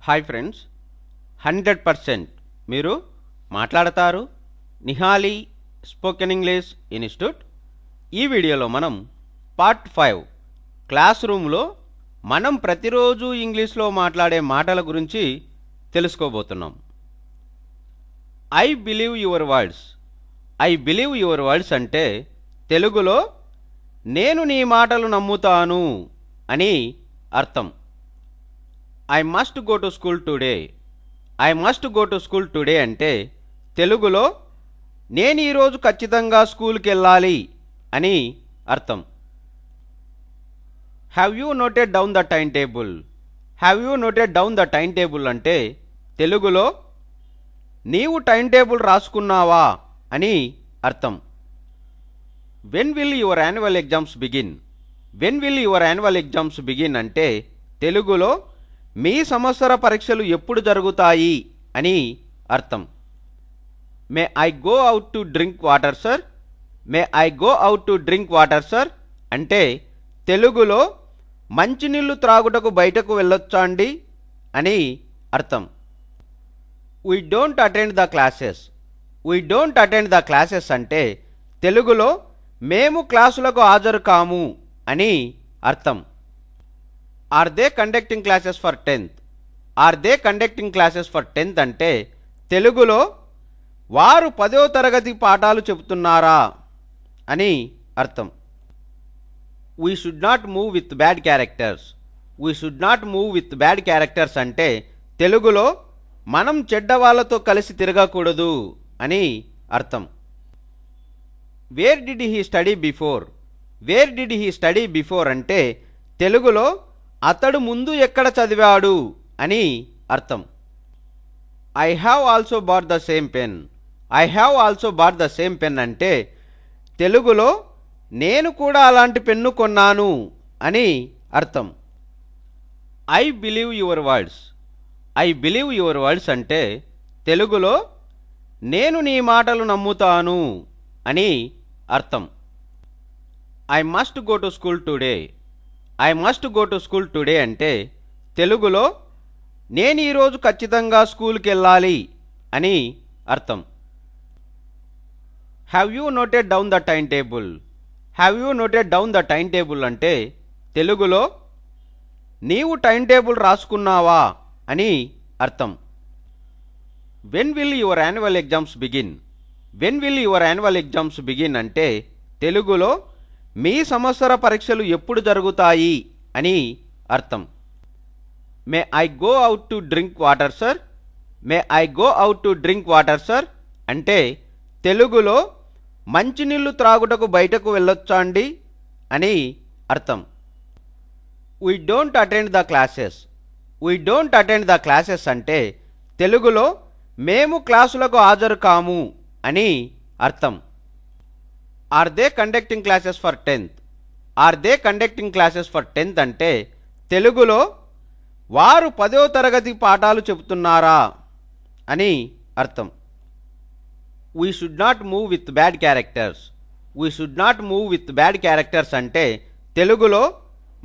Hi friends, 100% మీరు మాట్లాడతారు. Nihali spoken English institute. ఈ వీడియోలో మనం పార్ట్ 5 క్లాస్ రూమ్లో మనం ప్రతిరోజు ఇంగ్లీష్లో మాట్లాడే మాటల గురించి తెలుసుకోబోతున్నాం. I believe your words. I believe your words అంటే తెలుగులో నేను నీ మాటలు నమ్ముతాను అని అర్థం. I must go to school today. I must go to school today అంటే తెలుగులో నేను ఈరోజు ఖచ్చితంగా స్కూల్కి వెళ్ళాలి అని అర్థం. Have you noted down the time table. Have you noted down the time table అంటే తెలుగులో నీవు టైం టేబుల్ రాసుకున్నావా అని అర్థం. When will your annual exams begin. When will your annual exams begin అంటే తెలుగులో మీ సంవత్సర పరీక్షలు ఎప్పుడు జరుగుతాయి అని అర్థం. May I go out to drink water sir. May I go out to drink water sir అంటే తెలుగులో మంచినీళ్ళు త్రాగుటకు బయటకు వెళ్ళొచ్చా అండి అని అర్థం. We don't attend the classes. We don't attend the classes అంటే తెలుగులో మేము క్లాసులకు హాజరు కాము అని అర్థం. Are they conducting classes for 10th. Are they conducting classes for 10th అంటే తెలుగులో వారు 10వ తరగతి పాఠాలు చెబుతున్నారా అని అర్థం. We should not move with bad characters. We should not move with bad characters అంటే తెలుగులో మనం చెడ్డ వాళ్ళతో కలిసి తిరగకూడదు అని అర్థం. Where did he study before. Where did he study before అంటే తెలుగులో అతడు ముందు ఎక్కడ చదివాడు అని అర్థం. I have also bought the same pen. I have also bought the same pen అంటే తెలుగులో నేను కూడా అలాంటి పెన్ను కొన్నాను అని అర్థం. I believe your words. I believe your words అంటే తెలుగులో నేను నీ మాటలు నమ్ముతాను అని అర్థం. I must go to school today. I must go to school today అంటే తెలుగులో నేను ఈరోజు ఖచ్చితంగా స్కూల్కి వెళ్ళాలి అని అర్థం. Have you noted down the time table. Have you noted down the time table అంటే తెలుగులో నీవు టైం టేబుల్ రాసుకున్నావా అని అర్థం. When will your annual exams begin. When will your annual exams begin అంటే తెలుగులో మీ సంవత్సర పరీక్షలు ఎప్పుడు జరుగుతాయి అని అర్థం. May I go out to drink water sir. May I go out to drink water sir అంటే తెలుగులో మంచినీళ్ళు త్రాగుటకు బయటకు వెళ్ళొచ్చా అండి అని అర్థం. We don't attend the classes. We don't attend the classes అంటే తెలుగులో మేము క్లాసులకు హాజరు కాము అని అర్థం. Are they conducting classes for 10th. Are they conducting classes for 10th అంటే తెలుగులో వారు 10వ తరగతి పాఠాలు చెబుతున్నారా అని అర్థం. We should not move with bad characters. We should not move with bad characters అంటే తెలుగులో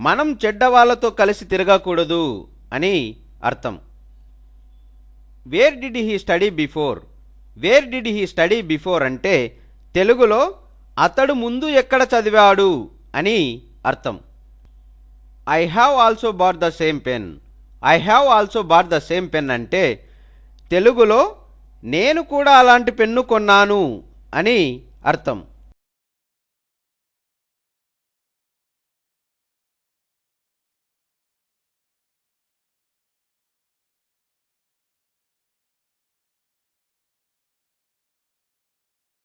మనం చెడ్డ వాళ్ళతో కలిసి తిరగకూడదు అని అర్థం. Where did he study before. Where did he study before అంటే తెలుగులో అతడు ముందు ఎక్కడ చదివాడు అని అర్థం. I have also bought the same pen. I have also bought the same pen అంటే తెలుగులో నేను కూడా అలాంటి పెన్ను కొన్నాను అని అర్థం.